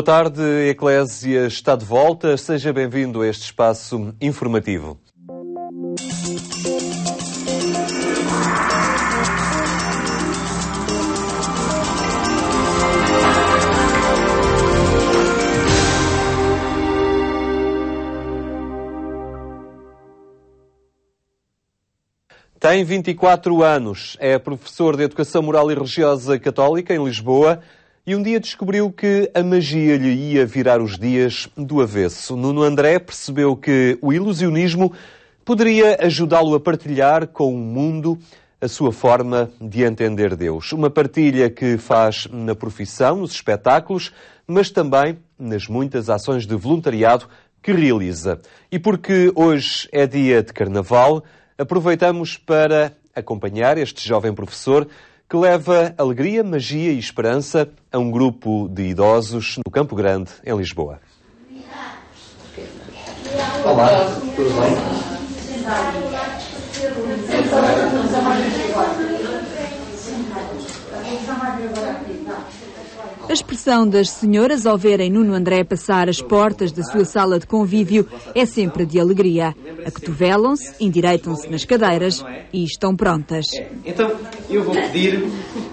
Boa tarde, Eclésia está de volta. Seja bem-vindo a este espaço informativo. Tem 24 anos, é professor de Educação Moral e Religiosa Católica em Lisboa e um dia descobriu que a magia lhe ia virar os dias do avesso. Nuno André percebeu que o ilusionismo poderia ajudá-lo a partilhar com o mundo a sua forma de entender Deus. Uma partilha que faz na profissão, nos espetáculos, mas também nas muitas ações de voluntariado que realiza. E porque hoje é dia de Carnaval, aproveitamos para acompanhar este jovem professor que leva alegria, magia e esperança a um grupo de idosos no Campo Grande, em Lisboa. Olá, tudo bem? A expressão das senhoras ao verem Nuno André passar as portas da sua sala de convívio é sempre de alegria. Acotovelam-se, endireitam-se nas cadeiras e estão prontas. Então, eu vou pedir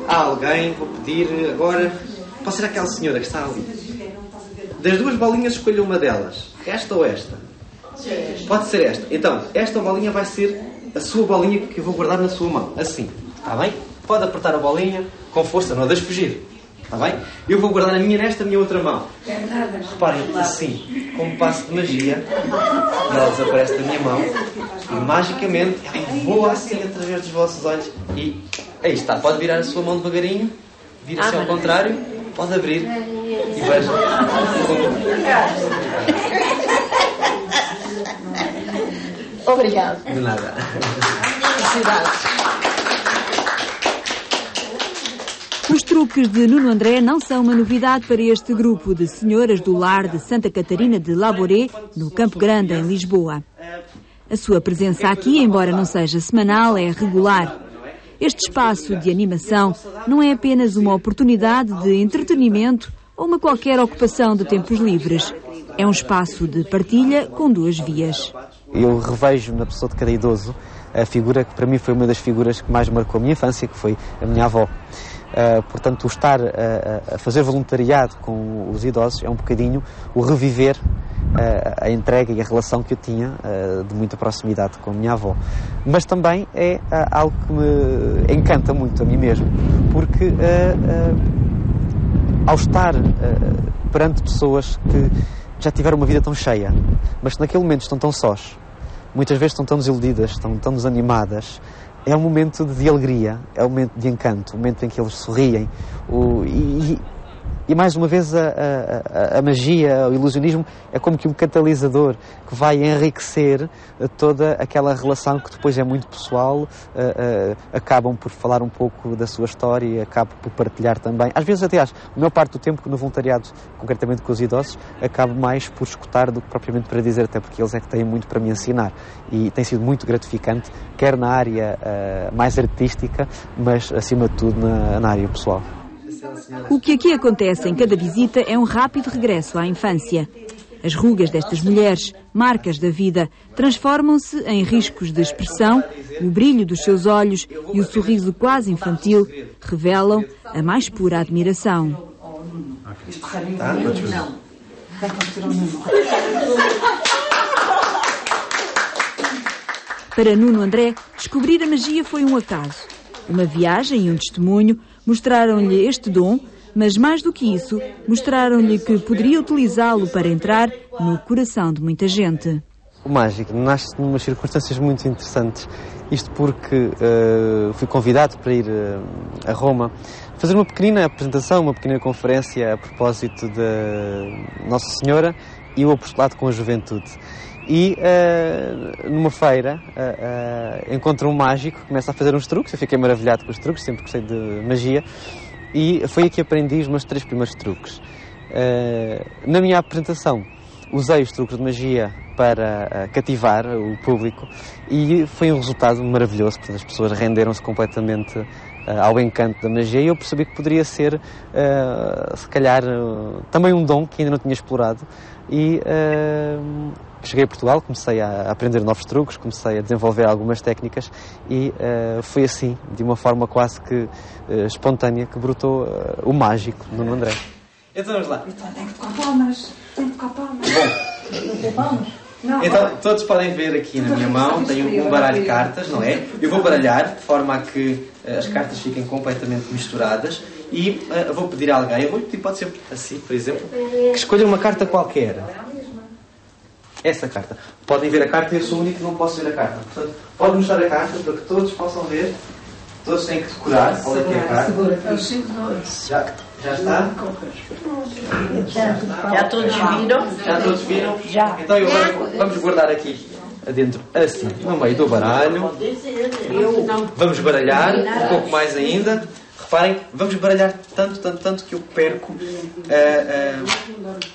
a alguém, agora, pode ser aquela senhora que está ali. Das duas bolinhas, escolha uma delas. Esta ou esta? Pode ser esta. Então, esta bolinha vai ser a sua bolinha que eu vou guardar na sua mão. Assim, está bem? Pode apertar a bolinha com força, não a deixe fugir. Está bem? Eu vou guardar a minha nesta minha outra mão. Reparem, assim, como passo de magia, ela desaparece da minha mão e magicamente ela voa assim através dos vossos olhos e aí está. Pode virar a sua mão devagarinho, vira-se ao contrário, pode abrir e veja. Obrigado. De nada. Felicidades. Os truques de Nuno André não são uma novidade para este grupo de senhoras do lar de Santa Catarina de Laboré, no Campo Grande, em Lisboa. A sua presença aqui, embora não seja semanal, é regular. Este espaço de animação não é apenas uma oportunidade de entretenimento ou uma qualquer ocupação de tempos livres. É um espaço de partilha com duas vias. Eu revejo na pessoa de cada idoso a figura que para mim foi uma das figuras que mais marcou a minha infância, que foi a minha avó. Portanto, o estar a fazer voluntariado com os idosos é um bocadinho o reviver a entrega e a relação que eu tinha de muita proximidade com a minha avó. Mas também é algo que me encanta muito a mim mesmo, porque ao estar perante pessoas que já tiveram uma vida tão cheia, mas que naquele momento estão tão sós, muitas vezes estão tão desiludidas, estão tão desanimadas, é um momento de alegria, é um momento de encanto, um momento em que eles sorriem. E mais uma vez a magia, o ilusionismo é como que um catalisador que vai enriquecer toda aquela relação que depois é muito pessoal, acabam por falar um pouco da sua história e acabam por partilhar também. Às vezes, aliás, a maior parte do tempo no voluntariado, concretamente com os idosos, acabo mais por escutar do que propriamente para dizer, até porque eles é que têm muito para me ensinar. E tem sido muito gratificante, quer na área mais artística, mas acima de tudo na área pessoal. O que aqui acontece em cada visita é um rápido regresso à infância. As rugas destas mulheres, marcas da vida, transformam-se em riscos de expressão, o brilho dos seus olhos e o sorriso quase infantil revelam a mais pura admiração. Para Nuno André, descobrir a magia foi um acaso. Uma viagem e um testemunho mostraram-lhe este dom, mas mais do que isso, mostraram-lhe que poderia utilizá-lo para entrar no coração de muita gente. O mágico nasce numas circunstâncias muito interessantes. Isto porque fui convidado para ir a Roma fazer uma pequenina apresentação, uma pequena conferência a propósito de Nossa Senhora e o apostolado com a juventude. E numa feira encontro um mágico que começa a fazer uns truques. Eu fiquei maravilhado com os truques, sempre gostei de magia. E foi aqui que aprendi os meus 3 primeiros truques. Na minha apresentação usei os truques de magia para cativar o público e foi um resultado maravilhoso, porque as pessoas renderam-se completamente ao encanto da magia, e eu percebi que poderia ser, se calhar, também um dom que ainda não tinha explorado. E cheguei a Portugal, comecei a aprender novos truques, comecei a desenvolver algumas técnicas e foi assim, de uma forma quase que espontânea, que brotou o mágico Nuno André. Então vamos lá. Então tem que tocar palmas. Bom, Não tem palmas? Não. então todos podem ver aqui na minha mão, tenho um baralho de cartas, não é? Eu vou baralhar de forma a que as cartas fiquem completamente misturadas e vou pedir a alguém, eu vou pedir, pode ser assim, por exemplo, que escolha uma carta qualquer. Essa carta. Podem ver a carta e eu sou o único que não posso ver a carta. Portanto, pode mostrar a carta para que todos possam ver. Todos têm que decorar qual é que é a carta. Já está? Já todos viram? Já todos viram? Já. Então agora vamos guardar aqui adentro, assim, no meio do baralho. Vamos baralhar um pouco mais ainda. Reparem, vamos baralhar tanto que eu perco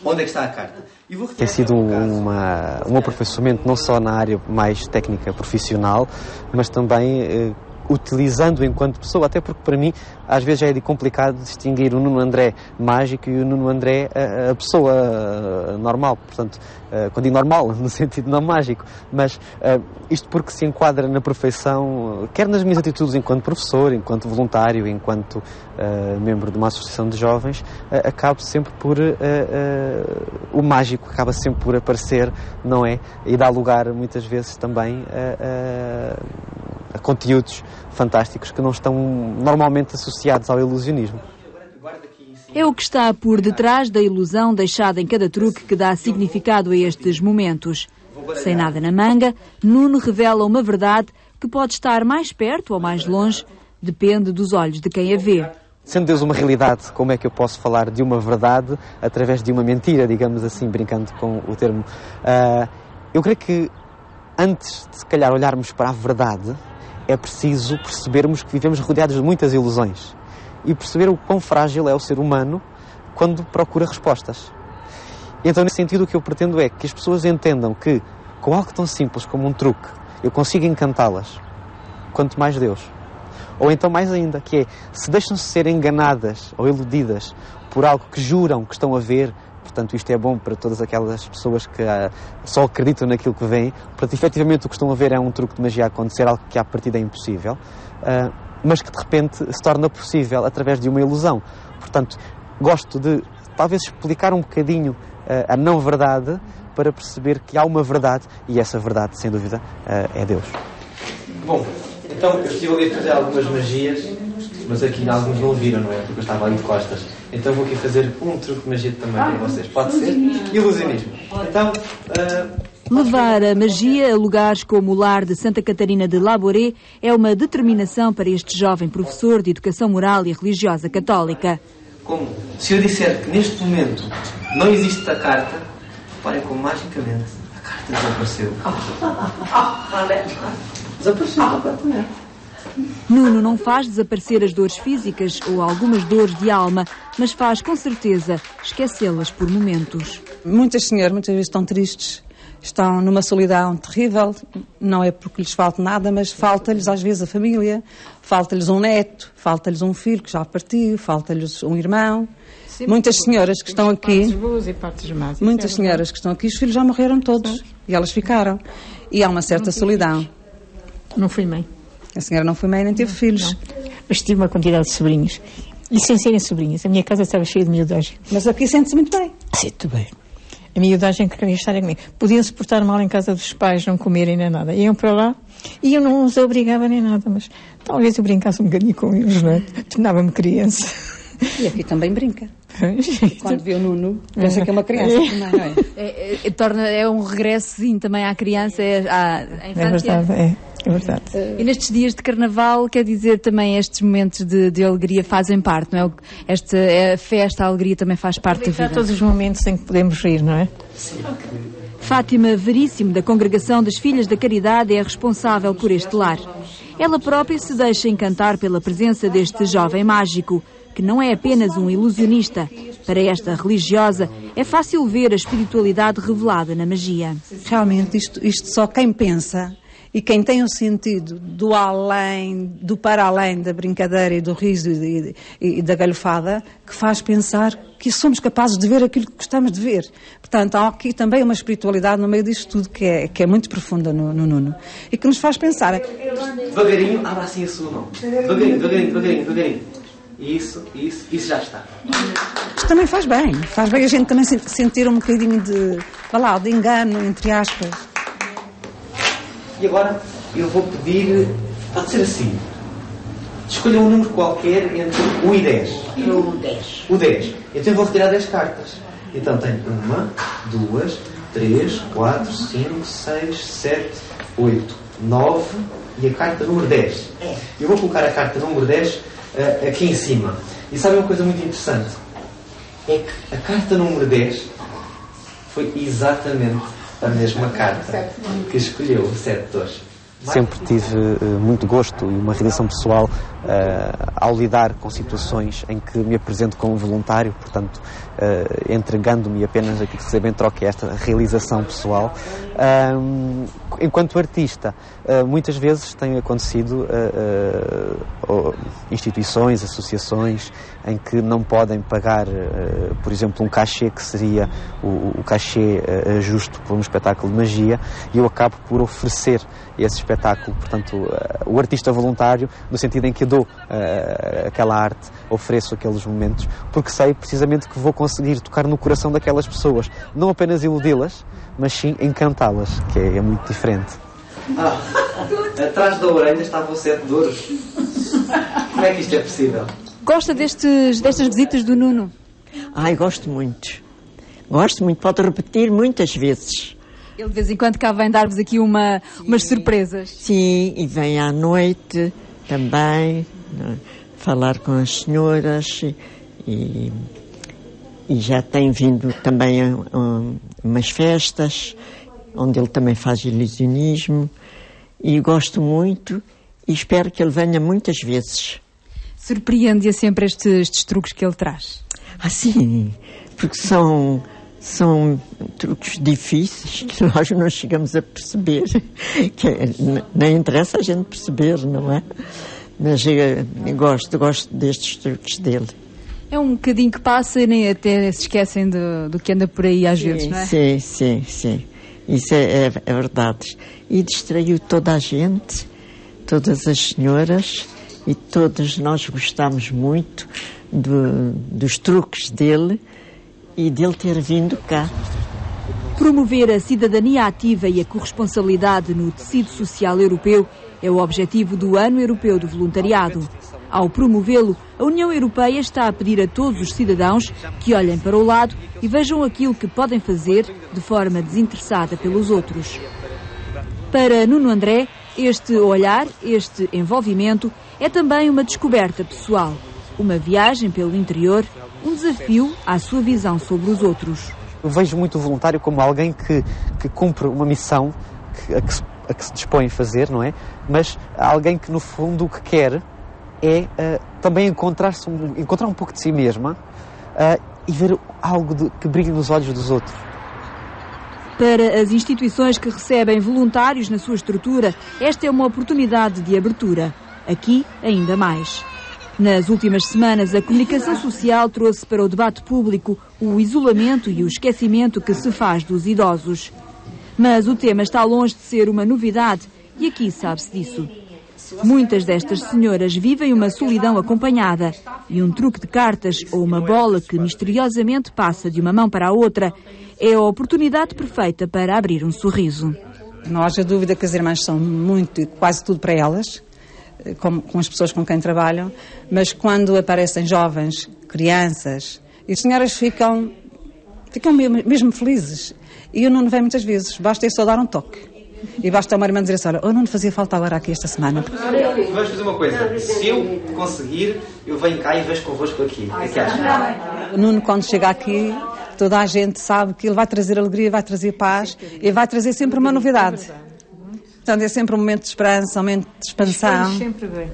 onde é que está a carta. Tem sido um aperfeiçoamento não só na área mais técnica profissional, mas também utilizando enquanto pessoa, até porque para mim às vezes já é complicado distinguir o Nuno André mágico e o Nuno André a pessoa normal, portanto, quando digo normal, no sentido não mágico, mas isto porque se enquadra na perfeição, quer nas minhas atitudes enquanto professor, enquanto voluntário, enquanto membro de uma associação de jovens, acabo sempre por o mágico acaba sempre por aparecer, não é? E dá lugar muitas vezes também a conteúdos fantásticos que não estão normalmente associados ao ilusionismo. É o que está por detrás da ilusão deixada em cada truque que dá significado a estes momentos. Sem nada na manga, Nuno revela uma verdade que pode estar mais perto ou mais longe, depende dos olhos de quem a vê. Sendo Deus uma realidade, como é que eu posso falar de uma verdade através de uma mentira, digamos assim, brincando com o termo? Eu creio que antes de se calhar olharmos para a verdade, é preciso percebermos que vivemos rodeados de muitas ilusões e perceber o quão frágil é o ser humano quando procura respostas. E então, nesse sentido, o que eu pretendo é que as pessoas entendam que, com algo tão simples como um truque, eu consigo encantá-las, quanto mais Deus. Ou então, mais ainda, que é, se deixam-se ser enganadas ou iludidas por algo que juram que estão a ver, portanto, isto é bom para todas aquelas pessoas que só acreditam naquilo que veem. Portanto, efetivamente, o que estão a ver é um truque de magia acontecer, algo que à partida é impossível, mas que de repente se torna possível através de uma ilusão. Portanto, gosto de talvez explicar um bocadinho a não-verdade para perceber que há uma verdade, e essa verdade, sem dúvida, é Deus. Bom, então eu estive ali a fazer algumas magias, mas aqui alguns não viram, não é? Porque eu estava ali de costas. Então vou aqui fazer um truque de magia também para vocês. Pode ser? Ilusionismo. Então... Levar a magia a lugares como o lar de Santa Catarina de Labouré é uma determinação para este jovem professor de Educação Moral e Religiosa Católica. Como se eu disser que neste momento não existe a carta, reparem como magicamente a carta desapareceu. Desapareceu completamente. Nuno não faz desaparecer as dores físicas ou algumas dores de alma, mas faz, com certeza, esquecê-las por momentos. Muitas senhoras, muitas vezes estão tristes, estão numa solidão terrível, não é porque lhes falte nada, mas falta-lhes às vezes a família, falta-lhes um neto, falta-lhes um filho que já partiu, falta-lhes um irmão. Sim, muitas senhoras que estão aqui, muitas senhoras que estão aqui, os filhos já morreram todos e elas ficaram. E há uma certa solidão. Não fui mãe. A senhora não foi mãe nem teve filhos. Não. Mas tive uma quantidade de sobrinhos. E sem serem sobrinhos. A minha casa estava cheia de miudagem. Mas aqui sente-se muito bem. Sinto bem. A miudagem que queria estar comigo. Podiam-se portar mal em casa dos pais, não comerem nem nada. Iam para lá e eu não os obrigava nem nada. Mas talvez eu brincasse um bocadinho com eles, não é? Tornava-me criança. E aqui também brinca. Quando vê o Nuno, pensa que é uma criança também, não é? É um regressozinho também à criança, à infância. É verdade, é verdade. E nestes dias de Carnaval, quer dizer, também estes momentos de alegria fazem parte, não é? Esta festa, a alegria também faz parte da vida. Todos os momentos em que podemos rir, não é? Sim. Fátima Veríssimo, da Congregação das Filhas da Caridade, é responsável por este lar. Ela própria se deixa encantar pela presença deste jovem mágico, que não é apenas um ilusionista, Para esta religiosa, é fácil ver a espiritualidade revelada na magia. Realmente, isto só quem pensa e quem tem o sentido do além, do para além da brincadeira e do riso e da galhofada, que faz pensar que somos capazes de ver aquilo que gostamos de ver. Portanto, há aqui também uma espiritualidade no meio disto tudo que é muito profunda no Nuno e que nos faz pensar. Devagarinho, abra assim a sua mão. Devagarinho. Isso já está. Isto também faz bem a gente também sentir um bocadinho de engano, entre aspas. E agora eu vou pedir, pode ser assim, escolha um número qualquer entre 1 e 10. O 10. Então eu vou retirar 10 cartas. Então tenho 1, 2, 3, 4, 5, 6, 7, 8, 9 e a carta número 10. Eu vou colocar a carta número 10 aqui em cima. E sabe uma coisa muito interessante? É que a carta número 10 foi exatamente a mesma carta que escolheu o 7 de hoje. Sempre tive muito gosto e uma realização pessoal ao lidar com situações em que me apresento como voluntário, portanto, entregando-me apenas aquilo que recebo em troca, esta realização pessoal. Enquanto artista, muitas vezes tem acontecido instituições, associações, em que não podem pagar, por exemplo, um cachê que seria o cachê justo por um espetáculo de magia, e eu acabo por oferecer esse espetáculo, portanto, o artista voluntário, no sentido em que dou aquela arte, ofereço aqueles momentos, porque sei precisamente que vou conseguir tocar no coração daquelas pessoas, não apenas iludi-las, mas sim encantá-las, que é muito diferente. Atrás da orelha estava o 7 de ouros. Como é que isto é possível? Gosta destas visitas do Nuno? Ai, gosto muito, pode repetir muitas vezes. Ele de vez em quando cá vem dar-vos aqui umas surpresas. Sim, e vem à noite também, falar com as senhoras, e já tem vindo também a umas festas, onde ele também faz ilusionismo, e gosto muito e espero que ele venha muitas vezes. Surpreende-a sempre estes truques que ele traz? Sim, porque são truques difíceis que nós não chegamos a perceber, que nem interessa a gente perceber, não é? Mas eu gosto destes truques dele. É um bocadinho que passa e nem até se esquecem do que anda por aí às vezes, não é? Sim. Isso é verdade. E distraiu toda a gente, todas as senhoras, e todos nós gostamos muito dos truques dele e dele ter vindo cá. Promover a cidadania ativa e a corresponsabilidade no tecido social europeu é o objetivo do Ano Europeu do Voluntariado. Ao promovê-lo, a União Europeia está a pedir a todos os cidadãos que olhem para o lado e vejam aquilo que podem fazer de forma desinteressada pelos outros. Para Nuno André, este olhar, este envolvimento, é também uma descoberta pessoal, uma viagem pelo interior, um desafio à sua visão sobre os outros. Eu vejo muito o voluntário como alguém que cumpre uma missão a que se dispõe a fazer, não é? Mas alguém que, no fundo, o que quer é também encontrar um pouco de si mesma e ver algo que brilhe nos olhos dos outros. Para as instituições que recebem voluntários na sua estrutura, esta é uma oportunidade de abertura. Aqui, ainda mais. Nas últimas semanas, a comunicação social trouxe para o debate público o isolamento e o esquecimento que se faz dos idosos. Mas o tema está longe de ser uma novidade e aqui sabe-se disso. Muitas destas senhoras vivem uma solidão acompanhada e um truque de cartas ou uma bola que misteriosamente passa de uma mão para a outra é a oportunidade perfeita para abrir um sorriso. Não haja dúvida que as irmãs são quase tudo para elas, com as pessoas com quem trabalham, mas quando aparecem jovens, crianças, as senhoras ficam mesmo felizes. E o Nuno vem muitas vezes, basta só dar um toque. E basta uma irmã dizer assim, olha, o Nuno fazia falta agora aqui esta semana. Vamos fazer uma coisa, se eu conseguir, eu venho cá e vejo convosco aqui. O que é que achas? O Nuno, quando chega aqui, toda a gente sabe que ele vai trazer alegria, vai trazer paz e vai trazer sempre uma novidade. Portanto, é sempre um momento de esperança, um momento de expansão. Dispõe-nos sempre bem.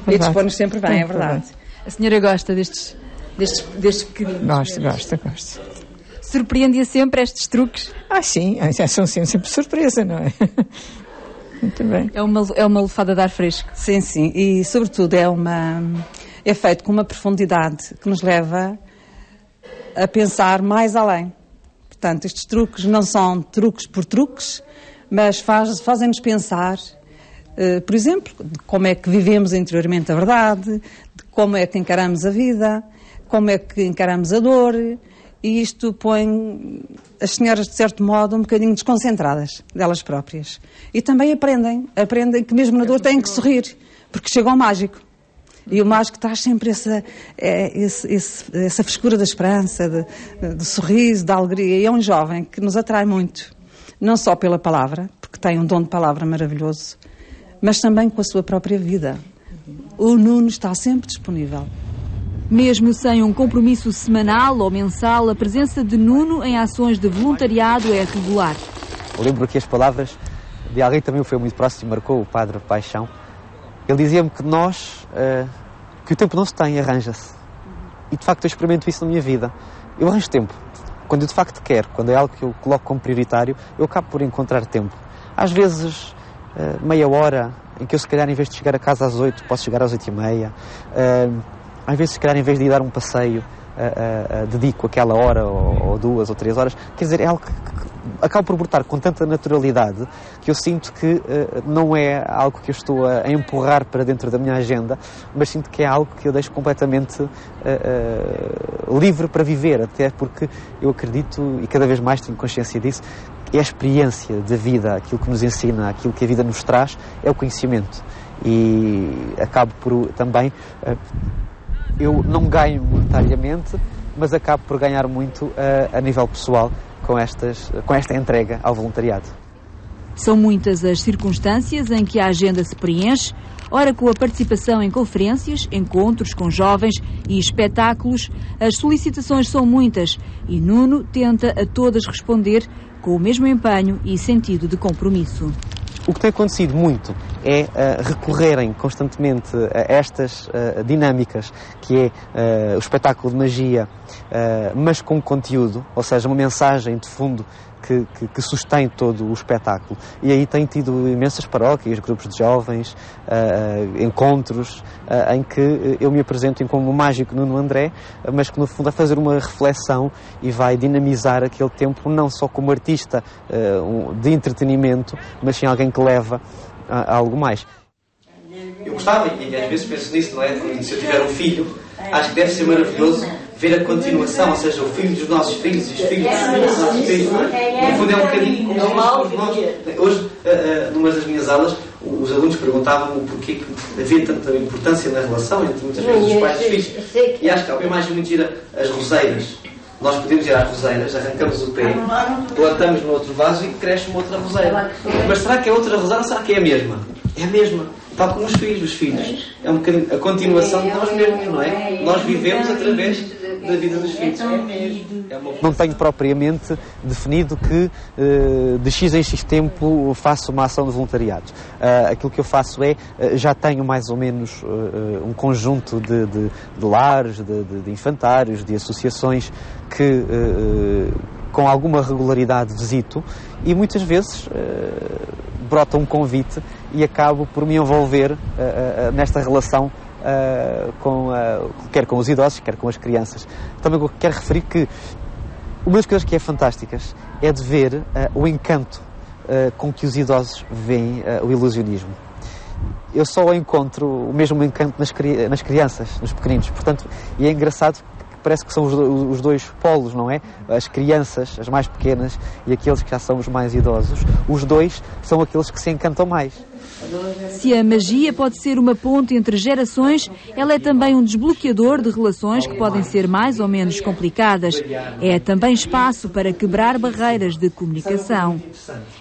E dispõe-nos sempre bem, é verdade. A senhora gosta destes destes pequeninos? Gosto. Surpreende-a sempre estes truques? Sim, são sempre surpresa, não é? Muito bem. É uma lefada de ar fresco. Sim, e sobretudo é feito com uma profundidade que nos leva a pensar mais além. Portanto, estes truques não são truques por truques, mas fazem-nos pensar, por exemplo, de como é que vivemos interiormente a verdade, de como é que encaramos a vida, como é que encaramos a dor, e isto põe as senhoras, de certo modo, um bocadinho desconcentradas delas próprias. E também aprendem que mesmo na dor têm que sorrir, porque chega ao mágico. E o mágico traz sempre essa frescura da esperança, do sorriso, da alegria. E é um jovem que nos atrai muito, não só pela palavra, porque tem um dom de palavra maravilhoso, mas também com a sua própria vida. O Nuno está sempre disponível. Mesmo sem um compromisso semanal ou mensal, a presença de Nuno em ações de voluntariado é regular. Eu lembro aqui as palavras de alguém que também foi muito próximo e marcou, o Padre Paixão. Ele dizia-me que que o tempo não se tem, arranja-se. E de facto eu experimento isso na minha vida. Eu arranjo tempo. Quando eu de facto quero, quando é algo que eu coloco como prioritário, eu acabo por encontrar tempo. Às vezes, meia hora, em que eu se calhar em vez de chegar a casa às 8, posso chegar às 8h30. Às vezes, se calhar, em vez de ir dar um passeio, dedico aquela hora, ou 2 ou 3 horas. Quer dizer, é algo que acabo por brotar com tanta naturalidade que eu sinto que não é algo que eu estou a empurrar para dentro da minha agenda, mas sinto que é algo que eu deixo completamente livre para viver, até porque eu acredito, e cada vez mais tenho consciência disso, que a experiência da vida, aquilo que nos ensina, aquilo que a vida nos traz, é o conhecimento. E acabo por também... Eu não ganho monetariamente, mas acabo por ganhar muito a nível pessoal com esta entrega ao voluntariado. São muitas as circunstâncias em que a agenda se preenche, ora com a participação em conferências, encontros com jovens e espetáculos. As solicitações são muitas e Nuno tenta a todas responder com o mesmo empenho e sentido de compromisso. O que tem acontecido muito é recorrerem constantemente a estas dinâmicas, que é o espetáculo de magia, mas com conteúdo, ou seja, uma mensagem de fundo que sustém todo o espetáculo. E aí tem tido imensas paróquias, grupos de jovens, encontros, em que eu me apresento como o mágico Nuno André, mas que no fundo vai fazer uma reflexão e vai dinamizar aquele tempo não só como artista de entretenimento, mas sim alguém que leva a algo mais. Eu gostava, e às vezes penso nisso, não é? Se eu tiver um filho, acho que deve ser maravilhoso ver a continuação, ou seja, o filho dos nossos filhos e os filhos dos nossos filhos, não é? No fundo é um bocadinho como somos nós. Hoje, numa das minhas aulas, os alunos perguntavam-me porquê que havia tanta importância na relação entre muitas vezes os pais e os filhos. E acho que há uma imagem muito gira, as roseiras. Nós podemos ir às roseiras, arrancamos o pé, plantamos no outro vaso e cresce uma outra roseira. Mas será que é outra roseira ou será que é a mesma? É a mesma. Tal como os filhos. É um bocadinho a continuação de nós mesmos, não é? Nós vivemos através da vida dos filhos. Não tenho propriamente definido que de X em X tempo faço uma ação de voluntariado. Aquilo que eu faço já tenho mais ou menos um conjunto de lares, de infantários, de associações que com alguma regularidade visito e muitas vezes brota um convite e acabo por me envolver nesta relação quer com os idosos, quer com as crianças. Também quero referir que uma das coisas que é fantásticas é de ver o encanto com que os idosos veem o ilusionismo. Eu só encontro o mesmo encanto nas crianças, nos pequeninos. Portanto, e é engraçado que parece que são os dois polos, não é? As crianças, as mais pequenas, e aqueles que já são os mais idosos. Os dois são aqueles que se encantam mais. Se a magia pode ser uma ponte entre gerações, ela é também um desbloqueador de relações que podem ser mais ou menos complicadas. É também espaço para quebrar barreiras de comunicação.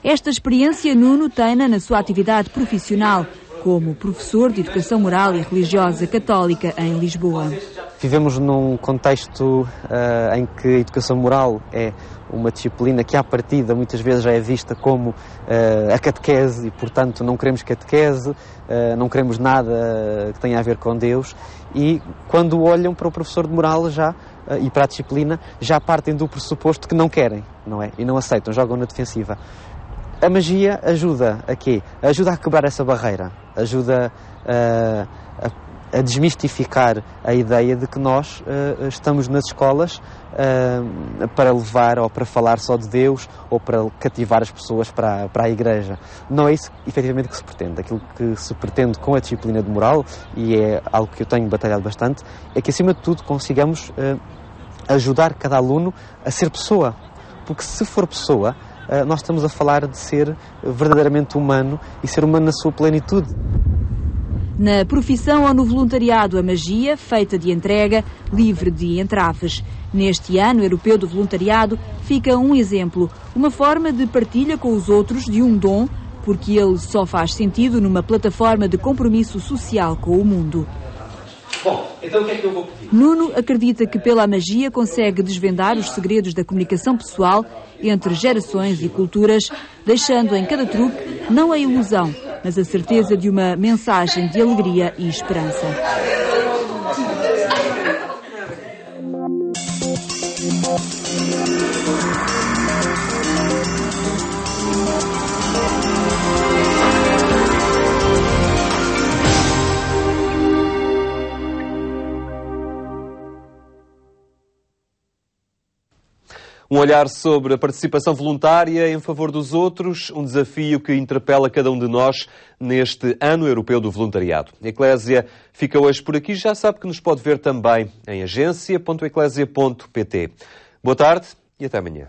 Esta experiência Nuno tem-na na sua atividade profissional, como professor de Educação Moral e Religiosa Católica em Lisboa. Vivemos num contexto em que a educação moral é uma disciplina que, à partida, muitas vezes já é vista como a catequese e, portanto, não queremos catequese, não queremos nada que tenha a ver com Deus. E, quando olham para o professor de moral e para a disciplina, já partem do pressuposto que não querem, não é? E não aceitam, jogam na defensiva. A magia ajuda a quê? Ajuda a quebrar essa barreira, ajuda a desmistificar a ideia de que nós estamos nas escolas para levar ou para falar só de Deus ou para cativar as pessoas para a igreja. Não é isso, efetivamente, que se pretende. Aquilo que se pretende com a disciplina de moral, e é algo que eu tenho batalhado bastante, é que, acima de tudo, consigamos ajudar cada aluno a ser pessoa. Porque, se for pessoa, nós estamos a falar de ser verdadeiramente humano e ser humano na sua plenitude. Na profissão ou no voluntariado, a magia, feita de entrega, livre de entraves. Neste ano europeu do voluntariado, fica um exemplo, uma forma de partilha com os outros de um dom, porque ele só faz sentido numa plataforma de compromisso social com o mundo. Bom, então o que é que eu vou pedir? Nuno acredita que pela magia consegue desvendar os segredos da comunicação pessoal entre gerações e culturas, deixando em cada truque não a ilusão, mas a certeza de uma mensagem de alegria e esperança. Um olhar sobre a participação voluntária em favor dos outros, um desafio que interpela cada um de nós neste Ano Europeu do Voluntariado. A Eclésia fica hoje por aqui. Já sabe que nos pode ver também em agência.eclésia.pt. Boa tarde e até amanhã.